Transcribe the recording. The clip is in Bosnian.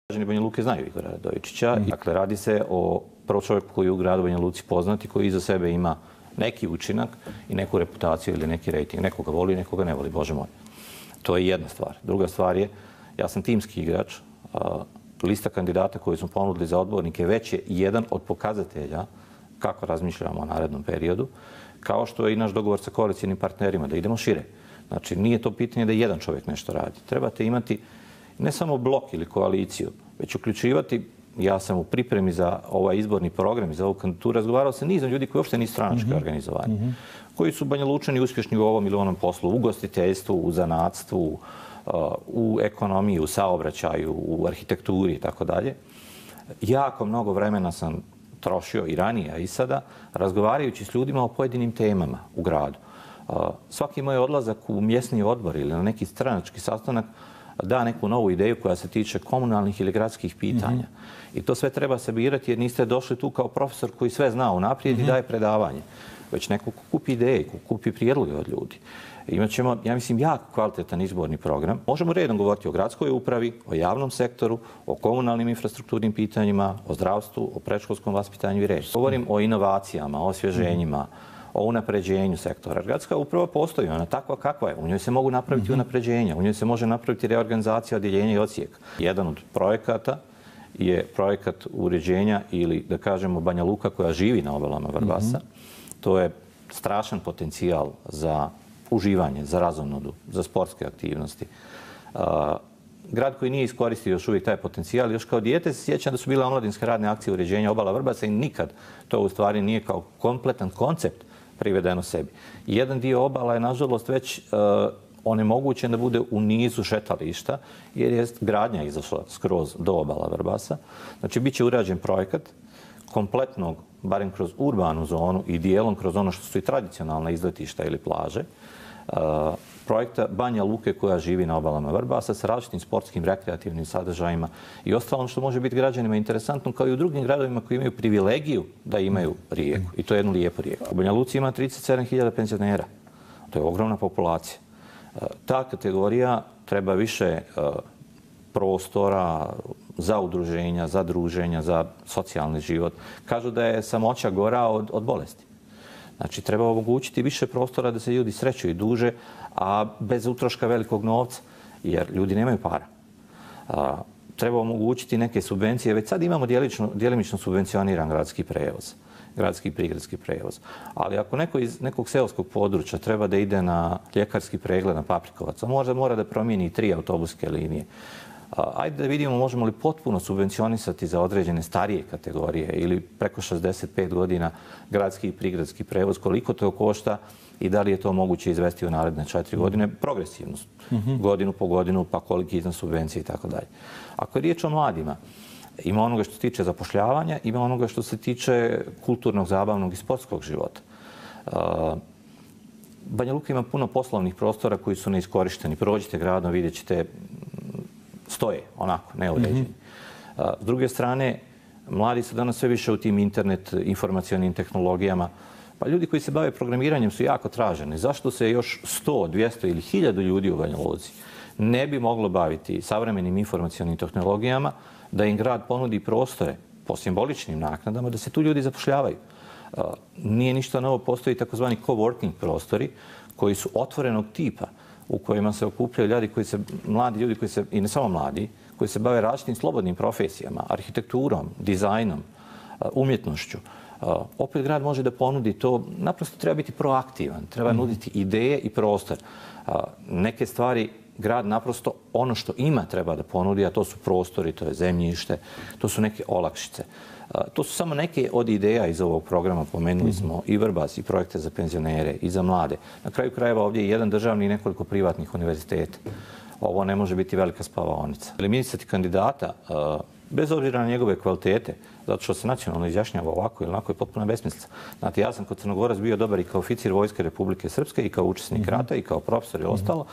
Građani Banja Luke znaju Igora Radojičića. Dakle, radi se o prvo čovjeku koji je u gradu Banja Luci poznat i koji iza sebe ima neki učinak i neku reputaciju ili neki rejting. Nekoga voli, nekoga ne voli, Bože moj. To je jedna stvar. Druga stvar je, ja sam timski igrač. Lista kandidata koju smo ponudili za odbornike već je jedan od pokazatelja kako razmišljamo o narednom periodu, kao što je i naš dogovor sa koalicijnim partnerima, da idemo šire. Znači, nije to pitanje da jedan čovjek nešto radi. Trebate imati ne samo blok ili koaliciju, već uključivati, ja sam u pripremi za ovaj izborni program i za ovu kandidaturu razgovarao sa nizom ljudi koji uopšte nisu stranački organizovani, koji su Banja Lučani uspješni u ovom ili onom poslu, u ugostiteljstvu, u zanatstvu, u ekonomiji, u saobraćaju, u arhitekturi i tako dalje. Jako mnogo vremena sam trošio i ranije, a i sada, razgovarajući s ljudima o pojedinim temama u gradu. Svaki moj odlazak u mjesni odbor ili na neki stranački sastanak da neku novu ideju koja se tiče komunalnih ili gradskih pitanja. I to sve treba sabirati jer niste došli tu kao profesor koji sve zna unaprijed i daje predavanje. Već neko kupi ideje, kupi prijedloge od ljudi. Imaćemo, ja mislim, jako kvalitetan izborni program. Možemo redom govoriti o gradskoj upravi, o javnom sektoru, o komunalnim infrastrukturnim pitanjima, o zdravstvu, o predškolskom vaspitanju i reći. Govorim o inovacijama, o osvježenjima, o unapređenju sektora. Gradska uprava postoji, ona takva kakva je. U njoj se mogu napraviti unapređenja, u njoj se može napraviti reorganizacija odjeljenja i odsijeka. Jedan od projekata je projekat uređenja ili, da kažemo, Banja Luka koja živi na obalama Vrbasa. To je strašan potencijal za uživanje, za razonodu, za sportske aktivnosti. Grad koji nije iskoristio još uvijek taj potencijal, još kao dijete se sjećam da su bile omladinske radne akcije uređenja obala Vrbasa i nikad to u stvari nije kao kompletan koncept privedeno sebi. Jedan dio obala je, nažalost, već onemogućen da bude u nizu šetališta, jer je gradnja izašla skroz do obala Vrbasa. Znači, bit će urađen projekat kompletnog, barem kroz urbanu zonu i dijelom kroz ono što su i tradicionalna izletišta ili plaže, projekta Banja Luke koja živi na obalama Vrbasa sa različitim sportskim, rekreativnim sadržajima i ostalom što može biti građanima interesantno, kao i u drugim gradovima koji imaju privilegiju da imaju rijeku. I to je jednu lijepu rijeku. U Banja Luci ima 37.000 penzionera. To je ogromna populacija. Ta kategorija treba više prostora za udruženja, za druženja, za socijalni život. Kažu da je samoća gora od bolesti. Znači, treba omogućiti više prostora da se ljudi sreću i duže, a bez utroška velikog novca, jer ljudi nemaju para. Treba omogućiti neke subvencije. Već sad imamo djelimično subvencioniran gradski prevoz, gradski i prigradski prevoz. Ali ako neko iz nekog seoskog područja treba da ide na ljekarski pregled na Paprikovac, on možda mora da promijeni 3 autobuske linije. Ajde da vidimo možemo li potpuno subvencionisati za određene starije kategorije ili preko 65 godina gradski i prigradski prevoz, koliko to košta i da li je to moguće izvesti u naredne 4 godine, progresivno, godinu po godinu, pa koliki iznos subvencije i tako dalje. Ako je riječ o mladima, ima onoga što se tiče zapošljavanja, ima onoga što se tiče kulturnog, zabavnog i sportskog života. Banja Luka ima puno poslovnih prostora koji su neiskorišteni. Prođite gradom, vidjet ćete, stoje onako, neuređeni. S druge strane, mladi su danas sve više u tim internet informacionim tehnologijama. Pa ljudi koji se bave programiranjem su jako traženi. Zašto se još 100, 200 ili 1000 ljudi u Banja Luci ne bi moglo baviti savremenim informacionim tehnologijama, da im grad ponudi prostore po simboličnim naknadama, da se tu ljudi zapošljavaju. Nije ništa novo, postoji takozvani coworking prostori koji su otvorenog tipa, u kojima se okupljaju mladi ljudi koji se, i ne samo mladi, koji se bave različitim slobodnim profesijama, arhitekturom, dizajnom, umjetnošću. Opet grad može da ponudi to, naprosto treba biti proaktivan, treba nuditi ideje i prostor. Neke stvari grad naprosto ono što ima treba da ponudi, a to su prostori, to je zemljište, to su neke olakšice. To su samo neke od ideja iz ovog programa. Pomenuli smo i Vrbas, i projekte za penzionere, i za mlade. Na kraju krajeva ovdje je jedan državni i nekoliko privatnih univerziteta. Ovo ne može biti velika spavaonica. Eliminisati kandidata, bez obzira na njegove kvalitete, zato što se nacionalno izjašnjava ovako ili onako, je potpuno besmislica. Znate, ja sam kod Crnogorac bio dobar i kao oficir Vojske Republike Srpske, i kao učesnik rata, i kao profesor i ostalo.